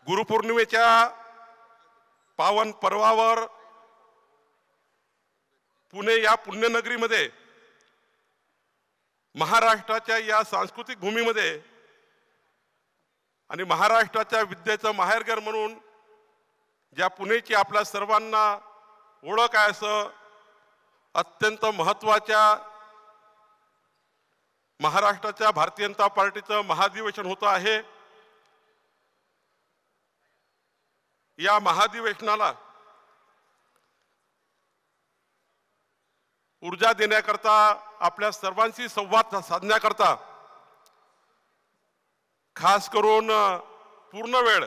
गुरुपौर्णिमेच्या पावन पर्वावर पुणे या पुण्यनगरीमध्ये महाराष्ट्राच्या या सांस्कृतिक भूमीमध्ये आणि महाराष्ट्राच्या विद्येचं माहेरघर म्हणून ज्या पुणेची आपल्या सर्वांना ओळख आहे असं अत्यंत महत्त्वाच्या महाराष्ट्राच्या भारतीय जनता पार्टीचं महाधिवेशन होतं आहे। या महाधिवेशनाला ऊर्जा देण्याकरता आपल्या सर्वांशी संवाद साधण्याकरता खास करून पूर्ण वेळ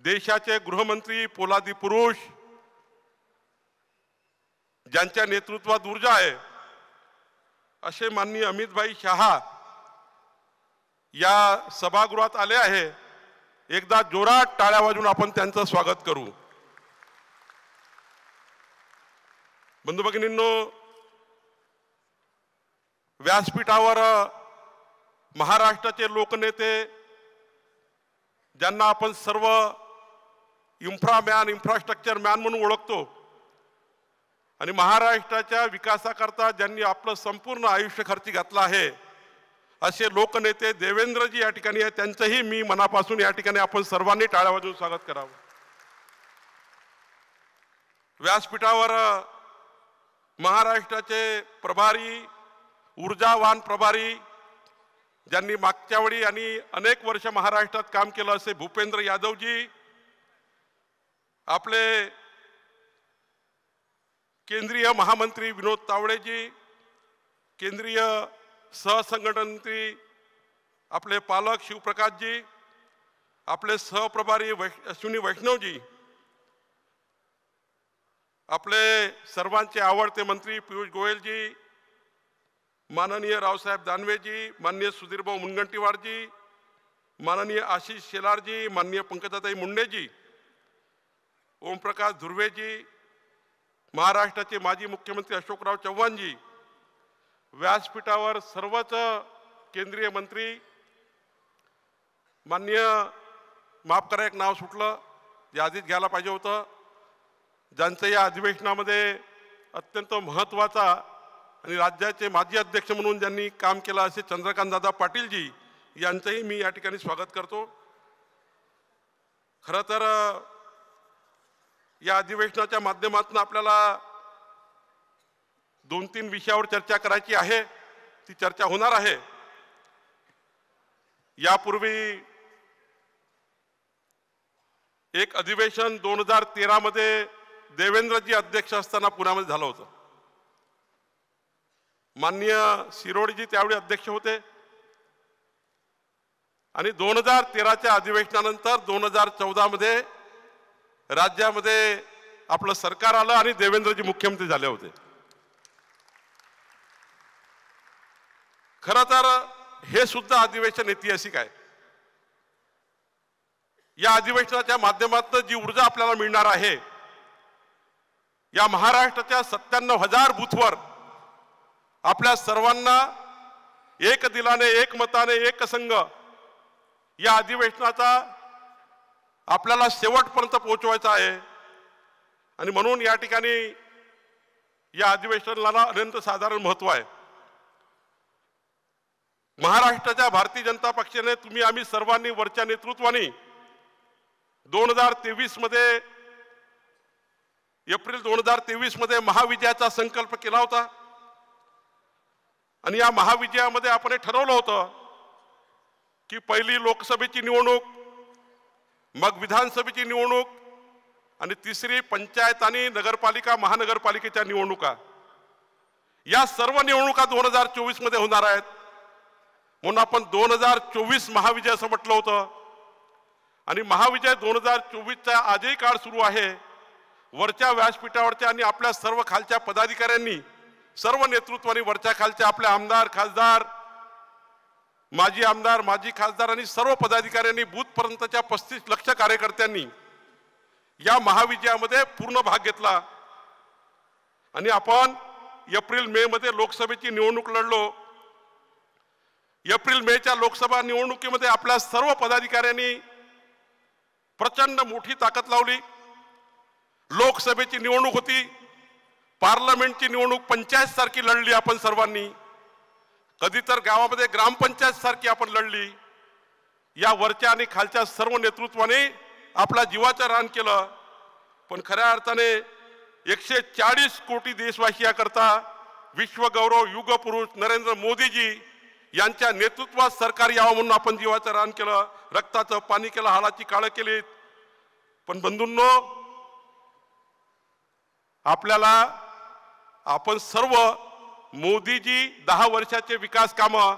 देशाचे गृहमंत्री पोलादी पुरुष ज्यांच्या नेतृत्वात ऊर्जा आहे असे माननीय अमितभाई शहा या सभागृहात आले आहे। एकदा जोरात टाळ्या वाजवून आपण त्यांचं स्वागत करू। बंधू भगिनींनो, व्यासपीठावर महाराष्ट्राचे लोकनेते ज्यांना आपण सर्व इन्फ्रास्ट्रक्चर मॅन म्हणून ओळखतो आणि महाराष्ट्राच्या विकासाकरता ज्यांनी आपलं संपूर्ण आयुष्य खर्ची घातलं आहे असे लोकनेते देवेंद्रजी या ठिकाणी आहे। त्यांचंही मी मनापासून या ठिकाणी आपण सर्वांनी टाळ्या वाजवून स्वागत करावं। व्यासपीठावर महाराष्ट्राचे प्रभारी ऊर्जावान प्रभारी ज्यांनी मागच्या वेळी आणि अनेक वर्ष महाराष्ट्रात काम केलं असे भूपेंद्र यादवजी, आपले केंद्रीय महामंत्री विनोद तावडेजी, केंद्रीय सहसंघटन मंत्री आपले पालक शिवप्रकाशजी, आपले सहप्रभारी अश्विनी वैष्णवजी, आपले सर्वांचे आवडते मंत्री पियुष गोयलजी, माननीय रावसाहेब दानवेजी, माननीय सुधीरभाऊ मुनगंटीवारजी, माननीय आशिष शेलारजी, माननीय पंकजाताई मुंडेजी, ओमप्रकाश धुर्वेजी, महाराष्ट्राचे माजी मुख्यमंत्री अशोकराव चव्हाणजी, व्यासपीठावर सर्वच केंद्रीय मंत्री, माननीय माफ करा एक नाव सुटलं जे आधीच घ्यायला पाहिजे होतं, ज्यांचं या अधिवेशनामध्ये अत्यंत महत्त्वाचा आणि राज्याचे माजी अध्यक्ष म्हणून ज्यांनी काम केलं असे चंद्रकांतदादा पाटीलजी यांचंही मी या ठिकाणी स्वागत करतो। खरं तर या अधिवेशनाच्या माध्यमातून आपल्याला 2-3 विषयावर चर्चा करायची आहे, ती चर्चा होणार आहे। यापूर्वी एक अधिवेशन 2013 मध्ये देवेंद्रजी अध्यक्ष असताना पुण्यामध्ये झालं होतं। माननीय शिरोडजी त्यावेळी अध्यक्ष होते आणि 2013च्या अधिवेशनानंतर 2014 मध्ये राज्यामध्ये आपलं सरकार आलं आणि देवेंद्रजी मुख्यमंत्री झाले होते। खरं तर हे सुद्धा अधिवेशन ऐतिहासिक आहे। या अधिवेशनाच्या माध्यमातून जी ऊर्जा आपल्याला मिळणार आहे, या महाराष्ट्राच्या 97,000 बूथवर आपल्या सर्वांना एक दिलाने एक मताने एक संघ या अधिवेशनाचा आपल्याला शेवटपर्यंत पोहोचवायचा आहे आणि म्हणून या ठिकाणी या अधिवेशनाला अत्यंत साधारण महत्त्व आहे। महाराष्ट्राच्या भारतीय जनता पक्षाने तुम्ही आम्ही सर्वांनी वरच्या नेतृत्वाने 2023 मध्ये एप्रिल 2023 मध्ये महाविजयाचा संकल्प केला होता आणि या महाविजयामध्ये आपण हे ठरवलं होतं की पहिली लोकसभेची निवडणूक, मग विधानसभेची निवडणूक आणि तिसरी पंचायत आणि नगरपालिका महानगरपालिकेच्या निवडणुका, या सर्व निवडणुका 2024 मध्ये होणार आहेत। म्हणून आपण 2024 महाविजय असं म्हटलं होतं आणि महाविजय 2024चा आजही काळ सुरू आहे। वरच्या व्यासपीठावरच्या आणि आपल्या सर्व खालच्या पदाधिकाऱ्यांनी, सर्व नेतृत्वाने, वरच्या खालच्या आपल्या आमदार खासदार, माजी आमदार माजी खासदार आणि सर्व पदाधिकाऱ्यांनी, बूथपर्यंतच्या 35 लाख कार्यकर्त्यांनी या महाविजयामध्ये पूर्ण भाग घेतला आणि आपण एप्रिल मे मध्ये लोकसभेची निवडणूक लढलो। एप्रिल मेच्या लोकसभा निवडणुकीमध्ये आपल्या सर्व पदाधिकाऱ्यांनी प्रचंड मोठी ताकद लावली। लोकसभेची निवडणूक होती, पार्लमेंटची निवडणूक पंचायत सारखी लढली आपण सर्वांनी, कधी तर गावामध्ये ग्रामपंचायत सारखी आपण लढली। या वरच्या आणि खालच्या सर्व नेतृत्वाने आपला जीवाचं रान केलं, पण खऱ्या अर्थाने 140 कोटी देशवासियांकरता विश्वगौरव युगपुरुष नरेंद्र मोदीजी यांच्या नेतृत्वात सरकार यावं म्हणून आपण जीवाचं रान केलं, रक्ताचं पाणी केलं, हाडाची काळं केली। पण बंधूंनो, आपल्याला आपण सर्व मोदीजी 10 वर्षाचे विकास कामं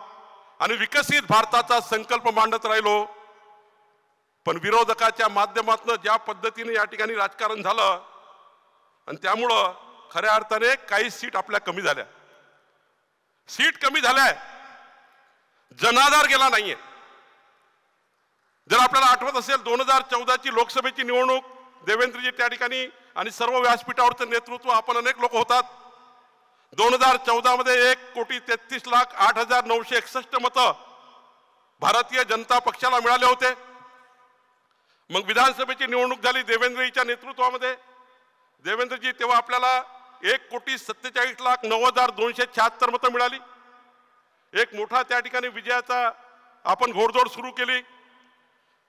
आणि विकसित भारताचा संकल्प मांडत राहिलो, पण विरोधकाच्या माध्यमातून ज्या पद्धतीने या ठिकाणी राजकारण झालं आणि त्यामुळं खऱ्या अर्थाने काही सीट आपल्या कमी झाल्या, सीट कमी झाल्या, जनाधार गेला नाहीये। जर आपल्याला आठवत असेल 2014 ची लोकसभेची निवडणूक, देवेंद्रजी त्या ठिकाणी आणि सर्व व्यासपीठावरचं नेतृत्व आपण अनेक लोक होतात। 2014 मध्ये 1,33,08,961 मतं भारतीय जनता पक्षाला मिळाले होते। मग विधानसभेची निवडणूक झाली देवेंद्रजीच्या नेतृत्वामध्ये। देवेंद्रजी तेव्हा आपल्याला 1,47,09,276 मतं मिळाली। एक मोठा त्या ठिकाणी विजयाचा आपण घोडदौड सुरू केली।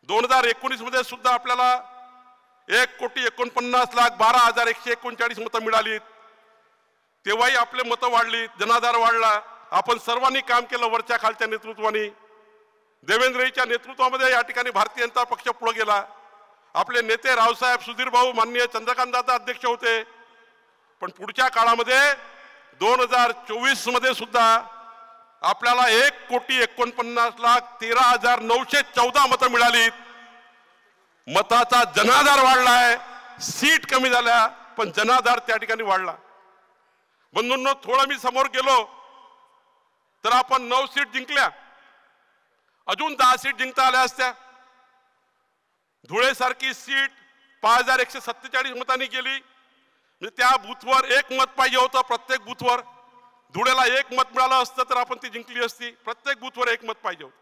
2019 मध्ये सुद्धा आपल्याला 1,49,12,139 मतं मिळाली। तेव्हाही आपले मतं वाढली, जनाधार वाढला, आपण सर्वांनी काम केलं वरच्या खालच्या नेतृत्वाने। देवेंद्रजीच्या नेतृत्वामध्ये या ठिकाणी भारतीय जनता पक्ष पुढे गेला। आपले नेते रावसाहेब सुधीर भाऊ माननीय चंद्रकांत दादा अध्यक्ष होते। पण पुढच्या काळामध्ये 2024 मध्ये सुद्धा आपल्याला 1,49,13,914 मतं मिळाली। मताचा जनाधार वाढलाय, सीट कमी झाल्या पण जनाधार त्या ठिकाणी वाढला। बंधूंनो, थोडं मी समोर गेलो तर आपण 9 सीट जिंकल्या, अजून 10 सीट जिंकता आल्या असत्या। धुळे सारखी सीट 5,147 मतांनी गेली, म्हणजे त्या बूथवर 1 मत पाहिजे होतं प्रत्येक बूथवर। धुळेला 1 मत मिळालं असतं तर आपण ती जिंकली असती, प्रत्येक बूथवर 1 मत पाहिजे होतं।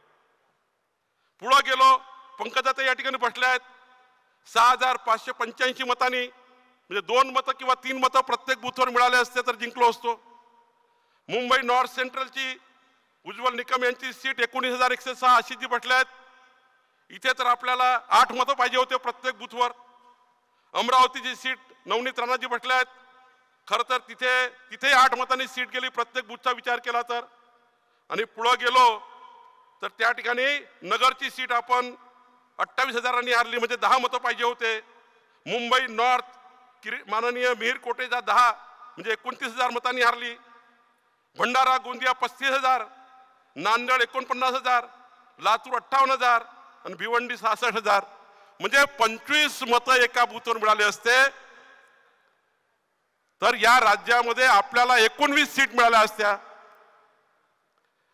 पुढे गेलो, पंकजाताई या ठिकाणी बसल्या आहेत, 6,585 मतांनी, म्हणजे 2 मतं किंवा 3 मतं प्रत्येक बूथवर मिळाले असते तर जिंकलो असतो। मुंबई नॉर्थ सेंट्रलची उज्ज्वल निकम यांची सीट 19,106 अशी जी बसल्या आहेत, इथे तर आपल्याला 8 मतं पाहिजे होते प्रत्येक बूथवर। अमरावतीची सीट नवनीत राणाजी बसल्या आहेत, खरं तर तिथे 8 मतांनी सीट गेली प्रत्येक बूथचा विचार केला तर। आणि पुढे गेलो तर त्या ठिकाणी नगरची सीट आपण 28,000 हारली, म्हणजे 10 मतं पाहिजे होते। मुंबई नॉर्थ माननीय मिहिर कोटेचा 10 म्हणजे 29,000 मतांनी हारली। भंडारा गोंदिया 35,000, नांदेड 49,000, लातूर 58,000 आणि भिवंडी 66,000, म्हणजे 25 मतं एका बूथवर मिळाले असते तर या राज्यामध्ये आपल्याला 19 सीट मिळाल्या असत्या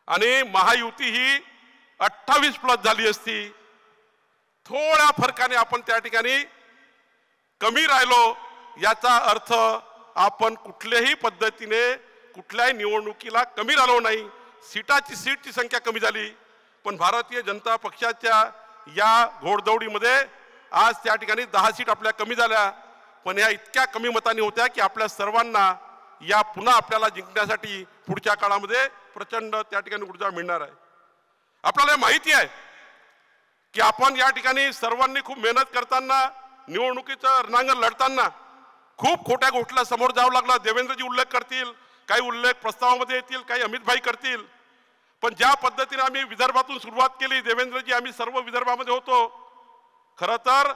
आणि महायुती ही 28 प्लस झाली असती। थोड्या फरकाने आपण त्या ठिकाणी कमी राहिलो, याचा अर्थ आपण कुठल्याही पद्धतीने कुठल्याही निवडणुकीला कमी राहिलो नाही। सीटची संख्या कमी झाली, पण भारतीय जनता पक्षाच्या या घोडदौडीमध्ये आज त्या ठिकाणी 10 सीट आपल्या कमी झाल्या, पण या इतक्या कमी मतांनी होत्या की आपल्या सर्वांना या पुन्हा आपल्याला जिंकण्यासाठी पुढच्या काळामध्ये प्रचंड त्या ठिकाणी ऊर्जा मिळणार आहे। आपल्याला माहिती आहे की आपण या ठिकाणी सर्वांनी खूप मेहनत करताना, निवडणुकीचं रणांगण लढताना खूप खोट्या गोष्टीला समोर जावं लागलं। देवेंद्रजी उल्लेख करतील, काही उल्लेख प्रस्तावामध्ये येतील, काही अमित भाई करतील, पण ज्या पद्धतीने आम्ही विदर्भातून सुरुवात केली, देवेंद्रजी आम्ही सर्व विदर्भामध्ये होतो, खरं तर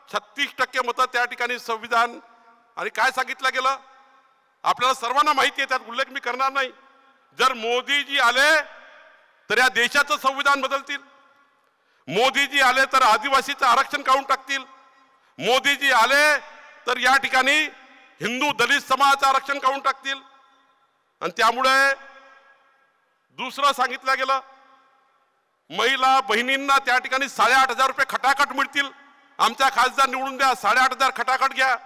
36% मतं त्या ठिकाणी संविधान आणि काय सांगितलं गेलं आपल्याला सर्वांना माहिती आहे, त्यात उल्लेख मी करणार नाही। जर मोदीजी आले तर या देशाचं संविधान बदलतील, मोदीजी आले तर आदिवासीचं आरक्षण काढून टाकतील, मोदीजी आले तर या ठिकाणी हिंदू दलित समाजाचं आरक्षण काढून टाकतील। आणि त्यामुळे दुसरं सांगितलं गेलं, महिला बहिणींना त्या ठिकाणी 8,500 रुपये खटाखट मिळतील, आमचा खासदार निवडून द्या, 8,500 खटाखट घ्या,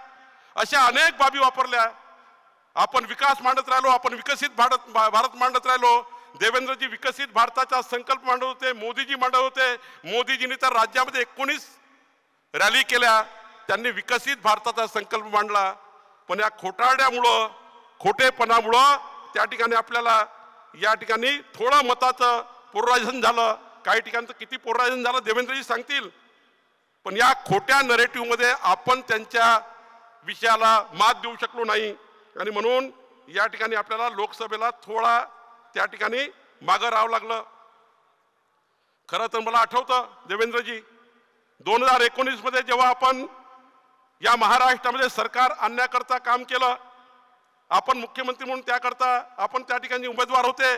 अशा अनेक बाबी वापरल्या। आपण विकास मांडत राहिलो, आपण विकसित भारत मांडत राहिलो। देवेंद्रजी विकसित भारताचा संकल्प मांडत होते, मोदीजी मांडत होते। मोदीजींनी तर राज्यामध्ये 19 रॅली केल्या, त्यांनी विकसित भारताचा संकल्प मांडला, पण या खोटारड्यामुळं खोटेपणामुळं त्या ठिकाणी आपल्याला या ठिकाणी थोडं मताचं पोलरायझेशन झालं. काही ठिकाणचं किती पोलरायझेशन झालं देवेंद्रजी सांगतील, पण या खोट्या नरेटिव्ह मध्ये आपण त्यांच्या विषयाला मात देऊ शकलो नाही आणि म्हणून या ठिकाणी आपल्याला लोकसभेला थोडा त्या ठिकाणी मागं राहावं लागलं. खरं तर मला आठवतं देवेंद्रजी 2019 मध्ये जेव्हा आपण या महाराष्ट्रामध्ये सरकार आणण्याकरता काम केलं, आपण मुख्यमंत्री म्हणून त्याकरता आपण त्या ठिकाणी उमेदवार होते,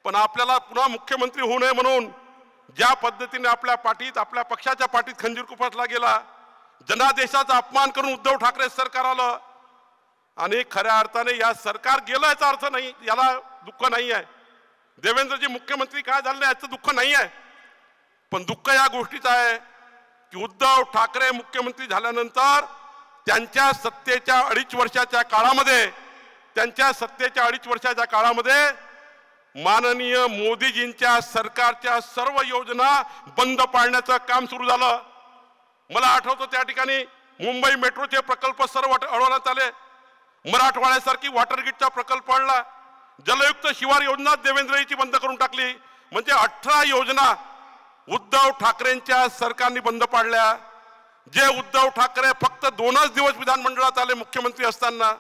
पण आपल्याला पुन्हा मुख्यमंत्री होऊ नये म्हणून ज्या पद्धतीने आपल्या पाठीत आपल्या पक्षाच्या पाठीत खंजीर खुपसला गेला, जनादेशाचा अपमान करून उद्धव ठाकरे सरकार आलं आणि खऱ्या अर्थाने या सरकार गेलं याचा अर्थ नाही, याला दुःख नाही आहे. देवेंद्रजी मुख्यमंत्री काय झाले याचं दुःख नाही आहे, पण दुःख या गोष्टीचं आहे की उद्धव ठाकरे मुख्यमंत्री झाल्यानंतर त्यांच्या सत्तेच्या 2.5 वर्षाच्या काळामध्ये माननीय मोदीजींच्या सरकारच्या सर्व योजना बंद पाडण्याचं काम सुरू झालं. मला आठवतं त्या ठिकाणी मुंबई मेट्रोचे प्रकल्प सर्व अडवण्यात आले, मराठवाड्यासारखी वॉटरग्रीडचा प्रकल्प आणला, जलयुक्त शिवार योजना देवेंद्रजींची बंद करून टाकली. म्हणजे 18 योजना उद्धव ठाकरेंच्या सरकारने बंद पाडल्या. जे उद्धव ठाकरे फक्त 2च दिवस विधानमंडळात आले मुख्यमंत्री असताना,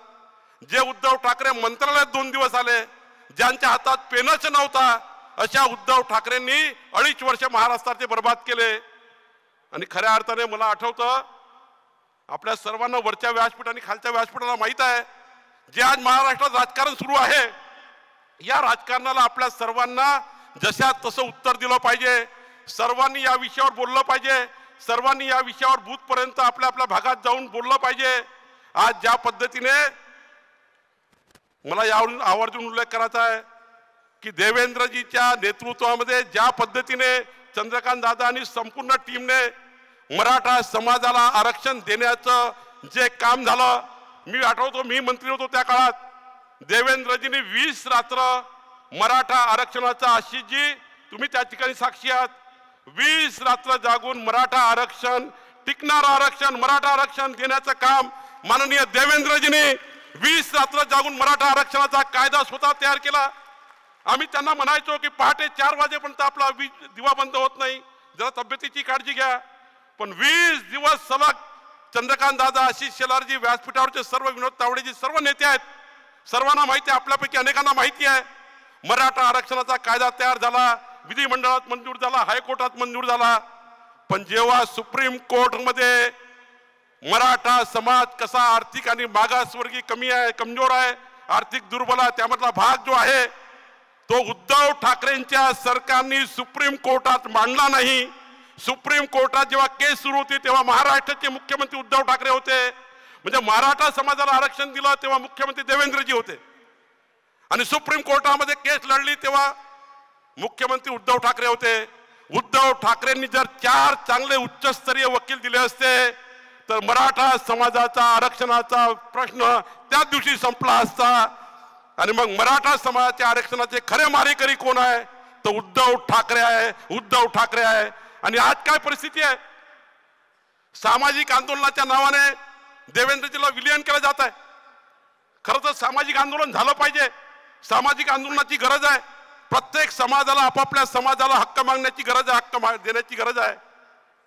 जे उद्धव ठाकरे मंत्रालयात 2 दिवस आले, ज्यांच्या हातात पेनच नव्हता, अशा उद्धव ठाकरेंनी 2.5 वर्ष महाराष्ट्राचे बर्बाद केले. आणि खऱ्या अर्थाने मला आठवतं आपल्या सर्वांना वरच्या व्यासपीठ आणि खालच्या व्यासपीठाला माहित आहे, जे आज महाराष्ट्रात राजकारण सुरू आहे, या राजकारणाला आपल्या सर्वांना जशा तसं उत्तर दिलं पाहिजे. सर्वांनी या विषयावर बोललं पाहिजे, सर्वांनी या विषयावर बूथपर्यंत आपल्या आपल्या भागात जाऊन बोललं पाहिजे. आज ज्या पद्धतीने मला यावरून आवर्जून उल्लेख करायचा आहे की देवेंद्रजीच्या नेतृत्वामध्ये ज्या पद्धतीने चंद्रकांत दादा आणि संपूर्ण टीमने मराठा समाजाला आरक्षण देण्याचं जे काम झालं, मी आठवतो मी मंत्री होतो त्या काळात देवेंद्रजींनी 20 रात्र मराठा आरक्षणाचा, आशिषजी तुम्ही त्या ठिकाणी साक्षी आहात, 20 रात्र जागून मराठा आरक्षण, टिकणारं आरक्षण, मराठा आरक्षण देण्याचं काम माननीय देवेंद्रजींनी 20 रात्र जागून मराठा आरक्षणाचा कायदा स्वतः तयार केला. आम्ही त्यांना म्हणायचो की पहाटे 4 वाजेपर्यंत आपला दिवा बंद होत नाही, जरा तब्येतीची काळजी घ्या. पण 20 दिवस सलग चंद्रकांत दादा, आशिष शेलारजी, व्यासपीठावरचे सर्व, विनोद तावडेजी, सर्व नेते आहेत, सर्वांना माहिती आहे, आपल्यापैकी अनेकांना माहिती आहे, मराठा आरक्षणाचा कायदा तयार झाला, विधिमंडळात मंजूर झाला, हायकोर्टात मंजूर झाला. पण जेव्हा सुप्रीम कोर्टमध्ये मराठा समाज कसा आर्थिक आणि मागासवर्गीय कमजोर आहे, आर्थिक दुर्बल आहे, त्यामधला भाग जो आहे तो उद्धव ठाकरेंच्या सरकारने सुप्रीम कोर्टात मांडला नाही. सुप्रीम कोर्टात जेव्हा केस सुरू होती तेव्हा महाराष्ट्राचे मुख्यमंत्री उद्धव ठाकरे होते. म्हणजे मराठा समाजाला आरक्षण दिलं तेव्हा मुख्यमंत्री देवेंद्रजी होते आणि सुप्रीम कोर्टामध्ये केस लढली तेव्हा मुख्यमंत्री उद्धव ठाकरे होते. उद्धव ठाकरेंनी जर 4 चांगले उच्चस्तरीय वकील दिले असते तर मराठा समाजाचा आरक्षणाचा प्रश्न त्याच दिवशी संपला असता. आणि मग मराठा समाजाच्या आरक्षणाचे खरे मारेकरी कोण आहे? तर उद्धव ठाकरे आहे, उद्धव ठाकरे आहे. आणि आज काय परिस्थिती आहे? सामाजिक आंदोलनाच्या नावाने देवेंद्रजीला विलीन केलं जात आहे. खरं तर सामाजिक आंदोलन झालं पाहिजे, सामाजिक आंदोलनाची गरज आहे. प्रत्येक समाजाला आपापल्या समाजाला हक्क मागण्याची गरज आहे, हक्क देण्याची गरज आहे.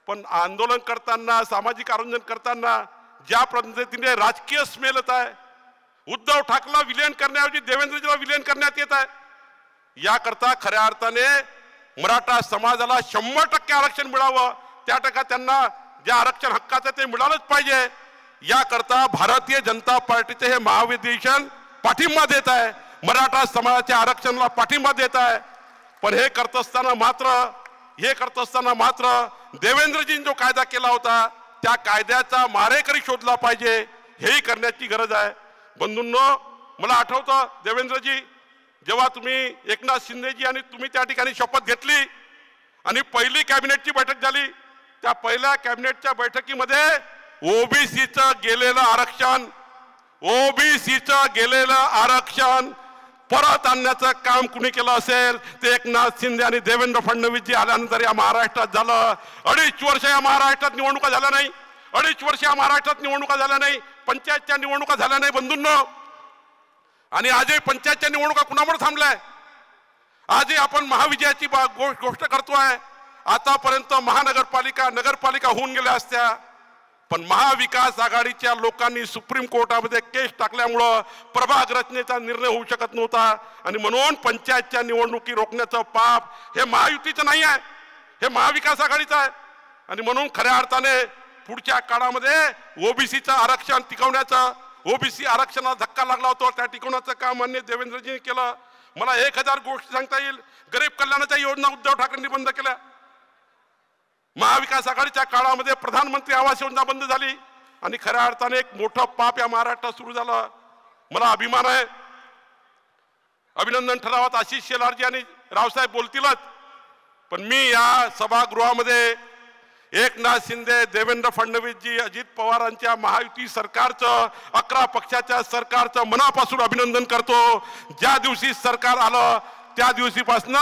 पण आंदोलन करताना, सामाजिक आंदोलन करताना ज्या पद्धतीने राजकीय स्मेल येत आहे, उद्धव ठाकरेला विलीन करण्याऐवजी देवेंद्रजीला विलीन करण्यात येत आहे. याकरता खऱ्या अर्थाने मराठा समाजाला 100% आरक्षण मिळावं, त्या टक्का त्यांना जे आरक्षण हक्काचं ते मिळालंच पाहिजे. याकरता भारतीय जनता पार्टीचे हे महाअधिवेशन पाठिंबा देत आहे, मराठा समाजाच्या आरक्षणाला पाठिंबा देत आहे. पण हे करत असताना मात्र देवेंद्रजींनी जो कायदा केला होता त्या कायद्याचा मारेकरी शोधला पाहिजे, हेही करण्याची गरज आहे. बंधूंनो, मला आठवतं देवेंद्रजी जेव्हा तुम्ही एकनाथ शिंदेजी आणि तुम्ही त्या ठिकाणी शपथ घेतली आणि पहिली कॅबिनेटची बैठक झाली, त्या पहिल्या कॅबिनेटच्या बैठकीमध्ये ओबीसीचं गेलेलं आरक्षण परत आणण्याचं काम कुणी केलं असेल ते एकनाथ शिंदे आणि देवेंद्र फडणवीस जी आल्यानंतर या महाराष्ट्रात झालं। 2.5 वर्ष या महाराष्ट्रात निवडणुका झाल्या नाही, 2.5 वर्ष या महाराष्ट्रात निवडणुका झाल्या नाही, पंचायतच्या निवडणुका झाल्या नाही बंधूंनो। आणि आजही पंचायतच्या निवडणुका कुणामुळे थांबलाय? आजही आपण महाविजयाची गोष्ट करतोय। आतापर्यंत महानगरपालिका नगरपालिका होऊन गेल्या असत्या, पण महाविकास आघाडीच्या लोकांनी सुप्रीम कोर्टामध्ये केस टाकल्यामुळं प्रभाग रचनेचा निर्णय होऊ शकत नव्हता। आणि म्हणून पंचायतच्या निवडणुकी रोखण्याचं पाप हे महायुतीचं नाही आहे, हे महाविकास आघाडीचं आहे। आणि म्हणून खऱ्या अर्थाने पुढच्या काळामध्ये ओबीसीचं आरक्षण टिकवण्याचं, ओबीसी आरक्षणाला धक्का लागला होता त्या टिकवण्याचं काम माननीय देवेंद्रजींनी केलं। मला 1000 गोष्टी सांगता येईल। गरीब कल्याणाच्या योजना उद्धव ठाकरेंनी बंद केल्या। महाविकास आघाडीच्या काळामध्ये प्रधानमंत्री आवास योजना बंद झाली आणि खऱ्या अर्थाने एक मोठं पाप या महाराष्ट्रात सुरू झालं। मला अभिमान आहे, अभिनंदन ठरावात आशिष शेलारजी आणि रावसाहेब बोलतीलच, पण मी या सभागृहामध्ये एकनाथ शिंदे, देवेंद्र फडणवीसजी, अजित पवारांच्या महायुती सरकारचं, 11 पक्षाच्या सरकारचं मनापासून अभिनंदन करतो। ज्या दिवशी सरकार आलं त्या दिवशीपासून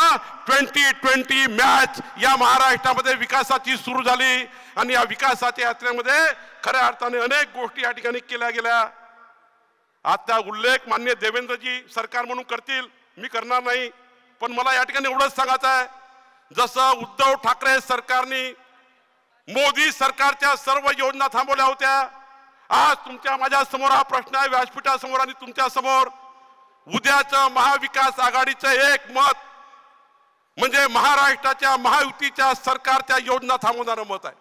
2020 मॅच या महाराष्ट्रामध्ये विकासाची सुरू झाली आणि या विकासाच्या यात्रेमध्ये खऱ्या अर्थाने अनेक गोष्टी या ठिकाणी केल्या गेल्या। आता उल्लेख माननीय देवेंद्रजी सरकार म्हणून करतील, मी करणार नाही, पण मला या ठिकाणी एवढंच सांगायचं आहे, जसं उद्धव ठाकरे सरकारने मोदी सरकारच्या सर्व योजना थांबवल्या होत्या, आज तुमच्या माझ्या समोर हा प्रश्न आहे व्यासपीठासमोर आणि तुमच्या समोर, उद्याचं महाविकास आघाडीचं एक मत म्हणजे महाराष्ट्राच्या महायुतीच्या सरकारच्या योजना थांबवणारं मत आहे,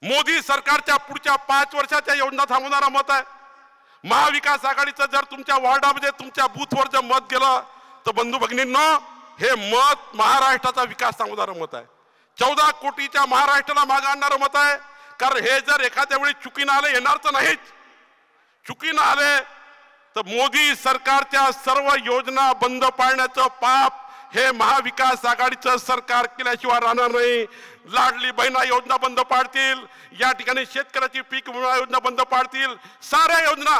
मोदी सरकारच्या पुढच्या 5 वर्षाच्या योजना थांबवणारं मत आहे। महाविकास आघाडीचं जर तुमच्या वॉर्डामध्ये तुमच्या बूथवर जर मत गेलं तर बंधू भगिनींनो, हे मत महाराष्ट्राचा विकास थांबवणारं मत आहे, 14 कोटीच्या महाराष्ट्राला मागे आणणारं मत आहे। कारण हे जर एखाद्या वेळी चुकीनं आले, येणार तर नाहीच, चुकीनं आले तर मोदी सरकारच्या सर्व योजना बंद पाडण्याचं पाप हे महाविकास आघाडीचं सरकार केल्याशिवाय राहणार नाही। लाडली बहिणा योजना बंद पाडतील, या ठिकाणी शेतकऱ्याची पीक विमा योजना बंद पाडतील, साऱ्या योजना,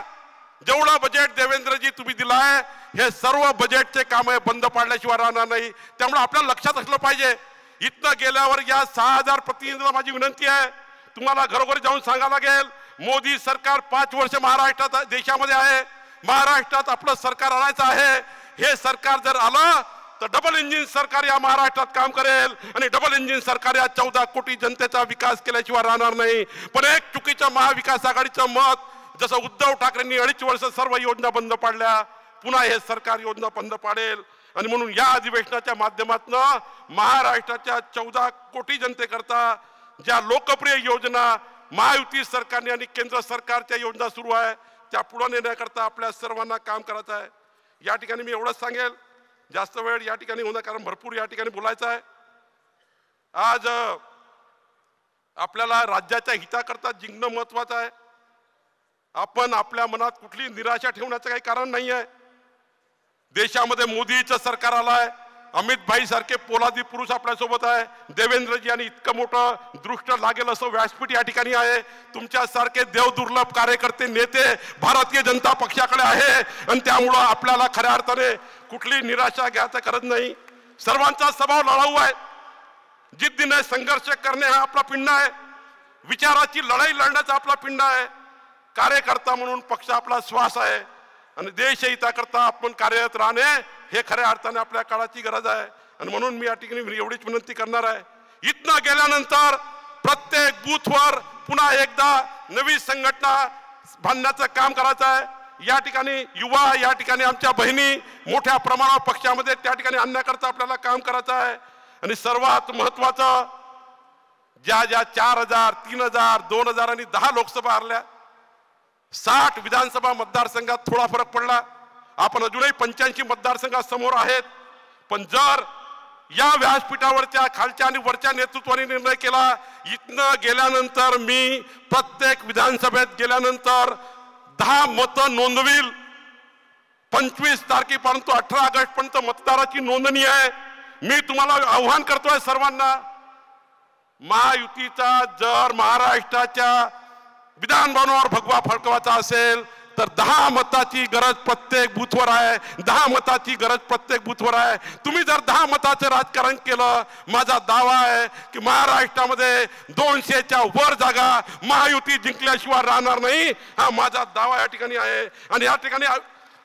जेवढा बजेट देवेंद्रजी तुम्ही दिलाय हे सर्व बजेटचे काम बंद पाडल्याशिवाय राहणार नाही। त्यामुळे आपल्याला लक्षात असलं पाहिजे, इथनं गेल्यावर या 6000 प्रतिनिधींना माझी विनंती आहे, तुम्हाला घरोघरी जाऊन सांगायला लागेल, मोदी सरकार 5 वर्ष महाराष्ट्रात देशामध्ये आहे, महाराष्ट्रात आपलं सरकार आणायचं आहे। हे सरकार जर आलं तर डबल इंजिन सरकार या महाराष्ट्रात काम करेल आणि डबल इंजिन सरकार या 14 कोटी जनतेचा विकास केल्याशिवाय राहणार नाही। पण एक चुकीचं महाविकास आघाडीचं मत, जसं उद्धव ठाकरेंनी 2.5 वर्ष सर्व योजना बंद पाडल्या, पुन्हा हे सरकार योजना बंद पाडेल। आणि म्हणून या अधिवेशनाच्या माध्यमातून महाराष्ट्राच्या 14 कोटी जनतेकरता ज्या लोकप्रिय योजना महायुती सरकारने आणि केंद्र सरकारच्या योजना सुरू आहे त्या पुढे नेण्याकरता आपल्या सर्वांना काम करायचं आहे। या ठिकाणी मी एवढंच सांगेल, जास्त वेळ या ठिकाणी होणार कारण भरपूर या ठिकाणी बोलायचं आहे। आज आपल्याला राज्याच्या हिताकरता जिंकणं महत्वाचं आहे। आपण आपल्या मनात कुठली निराशा ठेवण्याचं काही कारण नाही आहे। देशामध्ये मोदीचं सरकार आलंय, अमित भाई सारखे पोलादी पुरुष आपल्या सोबत आहे, देवेंद्रजी आणि इतकं मोठं दृष्ट लागेल असं व्यासपीठ या ठिकाणी आहे, तुमच्यासारखे देवदुर्लभ कार्यकर्ते नेते भारतीय जनता पक्षाकडे आहे आणि त्यामुळं आपल्याला खऱ्या अर्थाने कुठली निराशा घ्यायचं करत नाही। सर्वांचा स्वभाव लढाऊ आहे, जिद्दीने संघर्ष करणे हा आपला पिंड आहे, विचाराची लढाई लढण्याचा आपला पिंड आहे। कार्यकर्ता म्हणून पक्ष आपला श्वास आहे आणि देशहिताकरता आपण कार्यरत राहणे हे खऱ्या अर्थाने आपल्या काळाची गरज आहे। आणि म्हणून मी या ठिकाणी एवढीच विनंती करणार आहे, इथनं गेल्यानंतर प्रत्येक बूथवर पुन्हा एकदा नवी संघटना बांधण्याचं काम करायचं आहे। या ठिकाणी युवा, या ठिकाणी आमच्या बहिणी मोठ्या प्रमाणावर पक्षामध्ये त्या ठिकाणी आणण्याकरता आपल्याला काम करायचं आहे। आणि सर्वात महत्वाचं, ज्या 4000, 3000, 2000 आणि 10 लोकसभा हरल्या, 60 विधानसभा मतदारसंघात थोडा फरक पडला, आपण अजूनही 85 मतदारसंघात समोर आहेत। पण जर या व्यासपीठावरच्या खालच्या आणि वरच्या नेतृत्वाने निर्णय केला, इथनं गेल्यानंतर मी प्रत्येक विधानसभेत गेल्यानंतर 10 मतं नोंदविल, 25 तारखेपर्यंत 18 ऑगस्टपर्यंत मतदाराची नोंदणी आहे। मी तुम्हाला आव्हान करतोय सर्वांना, महायुतीचा जर महाराष्ट्राच्या विधान भवनावर भगवा फडकवायचा असेल तर 10 मताची गरज प्रत्येक बूथवर आहे, 10 मताची गरज प्रत्येक बूथवर आहे. तुम्ही जर 10 मताचं राजकारण केलं, माझा दावा आहे की महाराष्ट्रामध्ये 200च्या वर जागा महायुती जिंकल्याशिवाय राहणार नाही. हा माझा दावा या ठिकाणी आहे. आणि या ठिकाणी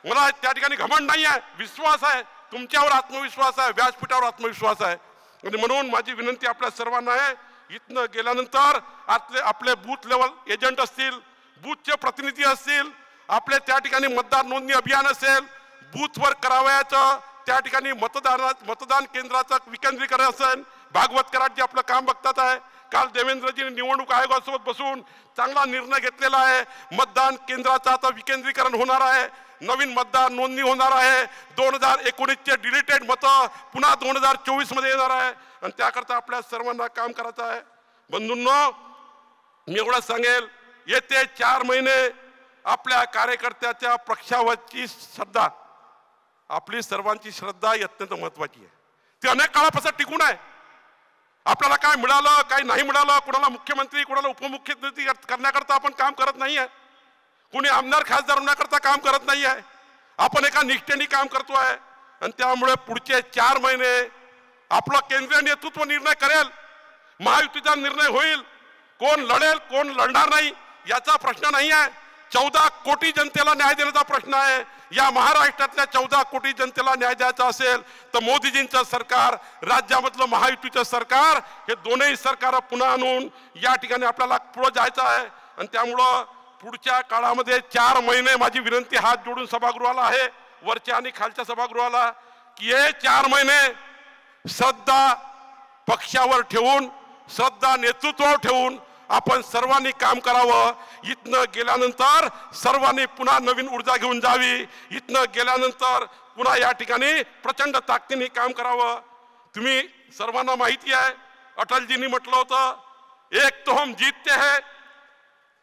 मला त्या ठिकाणी घमंड नाही आहे, विश्वास आहे, तुमच्यावर आत्मविश्वास आहे, व्यासपीठावर आत्मविश्वास आहे. आणि म्हणून माझी विनंती आपल्या सर्वांना आहे, इथनं गेल्यानंतर आपले बूथ लेवल एजंट असतील, बूथचे प्रतिनिधी असतील, आपले त्या ठिकाणी मतदार नोंदणी अभियान असेल, बूथवर करावयाचं त्या ठिकाणी मतदान केंद्राचं विकेंद्रीकरण असेल. भागवत कराड जी आपलं काम बघतात आहे, काल देवेंद्रजींनी निवडणूक आयोगासोबत बसून चांगला निर्णय घेतलेला आहे. मतदान केंद्राचं आता विकेंद्रीकरण होणार आहे, नवीन मतदार नोंदणी होणार आहे. 2019चे डिलीटेड मतं पुन्हा 2024 मध्ये येणार आहे आणि त्याकरता आपल्या सर्वांना काम करायचं आहे. बंधूंनो, मी एवढं सांगेल, येते 4 महिने आपल्या कार्यकर्त्याच्या पक्षावरची श्रद्धा, आपली सर्वांची श्रद्धा अत्यंत महत्वाची आहे. ती अनेक काळापासून टिकून आहे. आपल्याला काय मिळालं काय नाही मिळालं, कोणाला मुख्यमंत्री कोणाला उपमुख्यमंत्री करण्याकरता आपण काम करत नाही आहे, कोणी आमदार खासदार होण्याकरता काम करत नाही आहे. आपण एका निष्ठेने काम करतो आहे. आणि त्यामुळे पुढचे 4 महिने आपलं केंद्रीय नेतृत्व निर्णय करेल, महायुतीचा निर्णय होईल. कोण लढेल कोण लढणार नाही याचा प्रश्न नाही आहे. 14 कोटी जनतेला न्याय देण्याचा प्रश्न आहे. या महाराष्ट्रातल्या 14 कोटी जनतेला न्याय द्यायचा असेल तर मोदीजींचं सरकार, राज्यामधलं महायुतीचं सरकार, हे दोन्ही सरकार पुन्हा आणून या ठिकाणी आपल्याला पुढे जायचं आहे. आणि त्यामुळं पुढच्या काळामध्ये 4 महिने माझी विनंती हात जोडून सभागृहाला आहे, वरच्या आणि खालच्या सभागृहाला, की हे 4 महिने श्रद्धा पक्षावर ठेवून, श्रद्धा नेतृत्वावर ठेवून आपण सर्वांनी काम करावं. इथनं गेल्यानंतर सर्वांनी पुन्हा नवीन ऊर्जा घेऊन जावी. इथनं गेल्यानंतर पुन्हा या ठिकाणी प्रचंड ताकदीने काम करावं. तुम्ही सर्वांना माहिती आहे, अटलजींनी म्हटलं होतं, एक तो हम जीतते हैं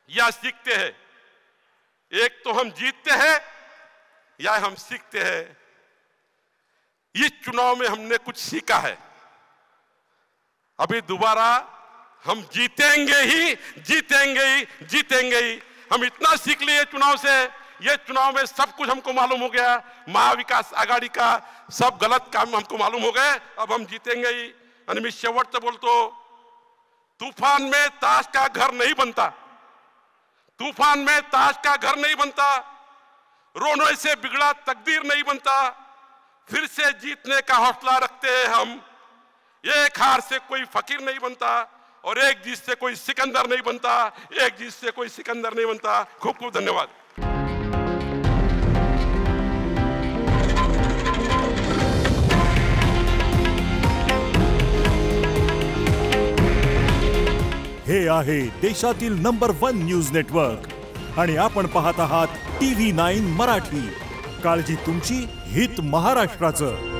या सीखते हैं, एक तो हम जीतते हैं या हम सीखते हैं. इस चुनाव में हमने कुछ सीखा है. अभी दोबारा हम जीतेंगे ही जीतेंगे ही जीतेंगे ही. हम इतना सीख लिए चुनाव से, ये चुनाव में सब कुछ हमको मालूम हो गया. महाविकास आघाड़ी का सब गलत काम हमको मालूम हो गए. अब हम जीतेंगे ही. आणि मी शेवटचं बोलतो, तूफान में ताश का घर नहीं बनता, तूफान में ताश का घर नहीं बनता, रोने से बिगड़ा तकदीर नहीं बनता, फिर से जीतने का हौसला रखते हैं हम. एक हार से कोई फकीर नहीं बनता और एक जीत से कोई सिकंदर नहीं बनता, एक जीत से कोई सिकंदर नहीं बनता. खूब खूब धन्यवाद. हे आहे देशातील नंबर 1 न्यूज नेटवर्क आणि आपण पाहत आहात TV9 मराठी. काळजी तुमची, हित महाराष्ट्राचं.